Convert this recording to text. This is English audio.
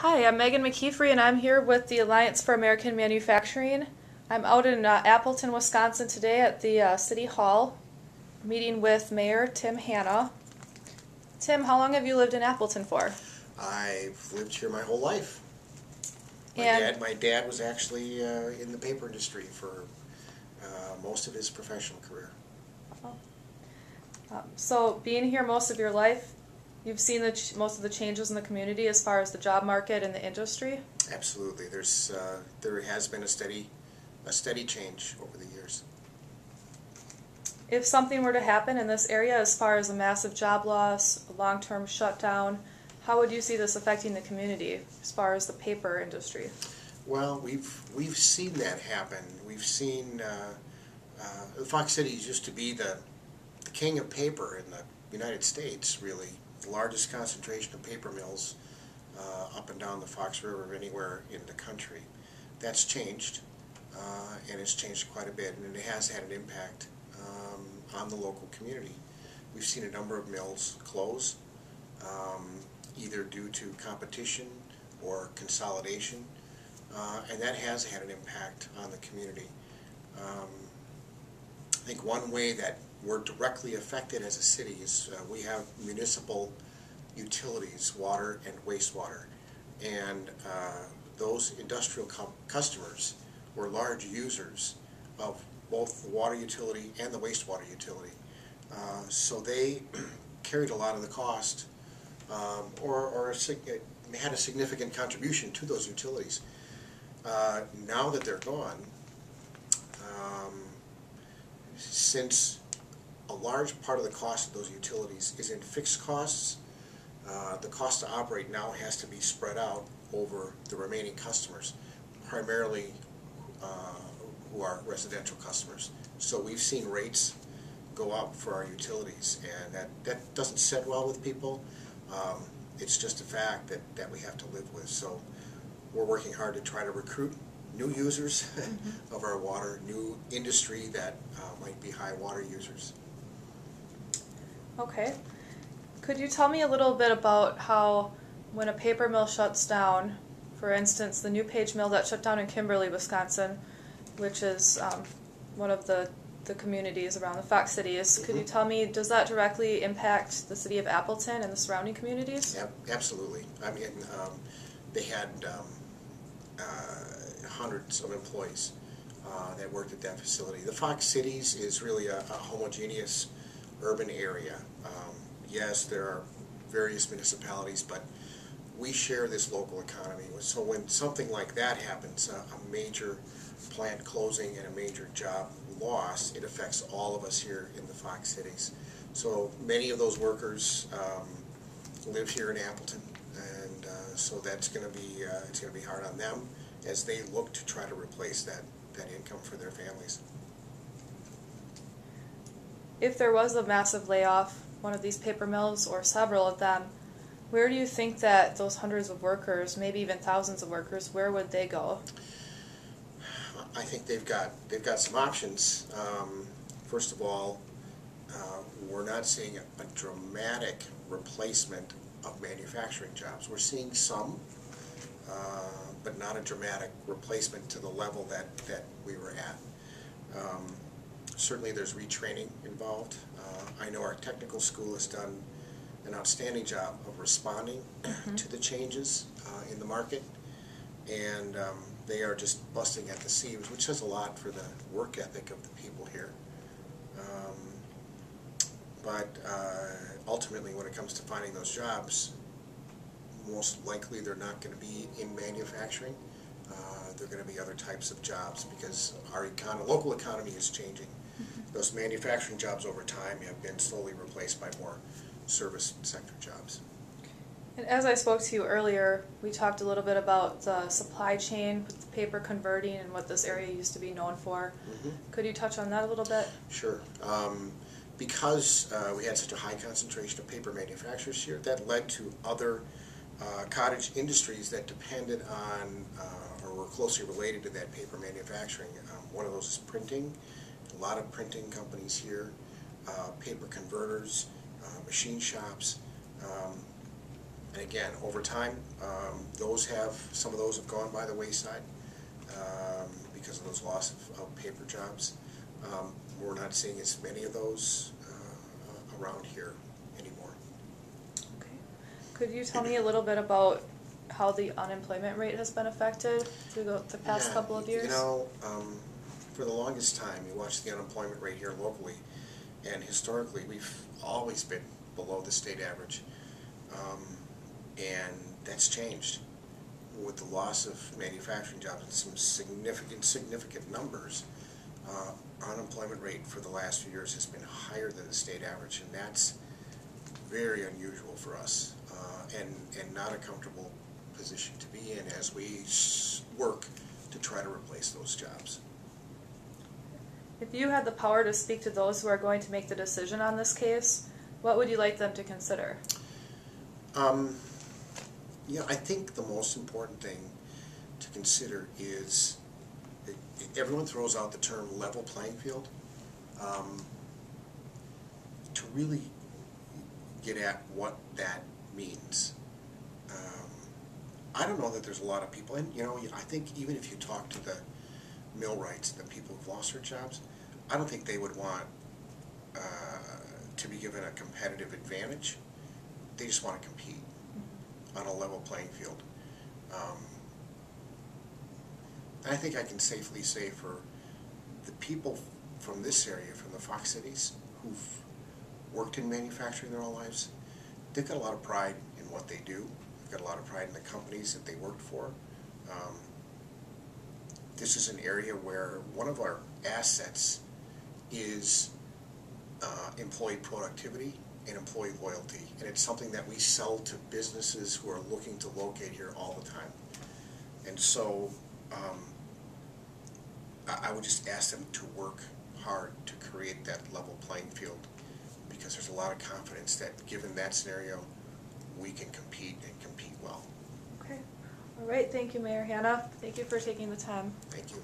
Hi, I'm Megan McKeefrey, and I'm here with the Alliance for American Manufacturing. I'm out in Appleton, Wisconsin today at the City Hall, meeting with Mayor Tim Hanna. Tim, how long have you lived in Appleton for? I've lived here my whole life. My dad was actually in the paper industry for most of his professional career. So being here most of your life, you've seen most of the changes in the community as far as the job market and the industry? Absolutely. There has been a steady change over the years. If something were to happen in this area as far as a massive job loss, a long-term shutdown, how would you see this affecting the community as far as the paper industry? Well, we've seen that happen. We've seen the Fox Cities used to be the king of paper in the United States, really. The largest concentration of paper mills up and down the Fox River anywhere in the country. That's changed, and it's changed quite a bit, and it has had an impact on the local community. We've seen a number of mills close, either due to competition or consolidation, and that has had an impact on the community. I think one way that we're directly affected as a city is we have municipal utilities, water and wastewater, and those industrial customers were large users of both the water utility and the wastewater utility. So they carried a lot of the cost or had a significant contribution to those utilities. Now that they're gone, since a large part of the cost of those utilities is in fixed costs, the cost to operate now has to be spread out over the remaining customers, primarily who are residential customers. So we've seen rates go up for our utilities, and that doesn't sit well with people. It's just a fact that we have to live with. So we're working hard to try to recruit new users of our water, new industry that might be high water users. Okay. Could you tell me a little bit about how when a paper mill shuts down, for instance, the New Page mill that shut down in Kimberly, Wisconsin, which is one of the communities around the Fox cities, could you tell me, does that directly impact the city of Appleton and the surrounding communities? Yep, absolutely. I mean, they had hundreds of employees that worked at that facility. The Fox cities is really a homogeneous urban area. Yes, there are various municipalities, but we share this local economy. So when something like that happens, a major plant closing and a major job loss, it affects all of us here in the Fox cities. So many of those workers live here in Appleton, and so that's going to be it's going to be hard on them as they look to try to replace that income for their families. If there was a massive layoff, one of these paper mills or several of them, where do you think that those hundreds of workers, maybe even thousands of workers, where would they go? I think they've got some options. First of all, we're not seeing a dramatic replacement of manufacturing jobs. We're seeing some, but not a dramatic replacement to the level that we were at. Certainly there's retraining involved. I know our technical school has done an outstanding job of responding to the changes in the market, and they are just busting at the seams, which says a lot for the work ethic of the people here. But ultimately, when it comes to finding those jobs, most likely they're not going to be in manufacturing. They're going to be other types of jobs because our local economy is changing. Those manufacturing jobs over time have been slowly replaced by more service sector jobs. And as I spoke to you earlier, we talked a little bit about the supply chain with the paper converting and what this area used to be known for. Could you touch on that a little bit? Sure. Because we had such a high concentration of paper manufacturers here, that led to other cottage industries that depended on or were closely related to that paper manufacturing. One of those is printing. A lot of printing companies here, paper converters, machine shops. And again, over time, some of those have gone by the wayside because of those loss of paper jobs. We're not seeing as many of those around here anymore. Okay. Could you tell me a little bit about how the unemployment rate has been affected through the past couple of years? You know, for the longest time, you watch the unemployment rate here locally, and historically, we've always been below the state average. And that's changed with the loss of manufacturing jobs and some significant numbers. Our unemployment rate for the last few years has been higher than the state average, and that's very unusual for us, and not a comfortable position to be in as we work to try to replace those jobs. If you had the power to speak to those who are going to make the decision on this case, what would you like them to consider? You know, I think the most important thing to consider is everyone throws out the term level playing field. To really get at what that means. I don't know that there's a lot of people, and you know, I think even if you talk to the millwrights and the people who've lost their jobs, I don't think they would want to be given a competitive advantage. They just want to compete on a level playing field. And I think I can safely say for the people from this area, from the Fox cities, who've worked in manufacturing their whole lives, they've got a lot of pride in what they do. They've got a lot of pride in the companies that they worked for. This is an area where one of our assets is employee productivity and employee loyalty, and it's something that we sell to businesses who are looking to locate here all the time. And so I would just ask them to work hard to create that level playing field, because there's a lot of confidence that given that scenario, we can compete and compete well. Okay. All right. Thank you, Mayor Hanna. Thank you for taking the time. Thank you.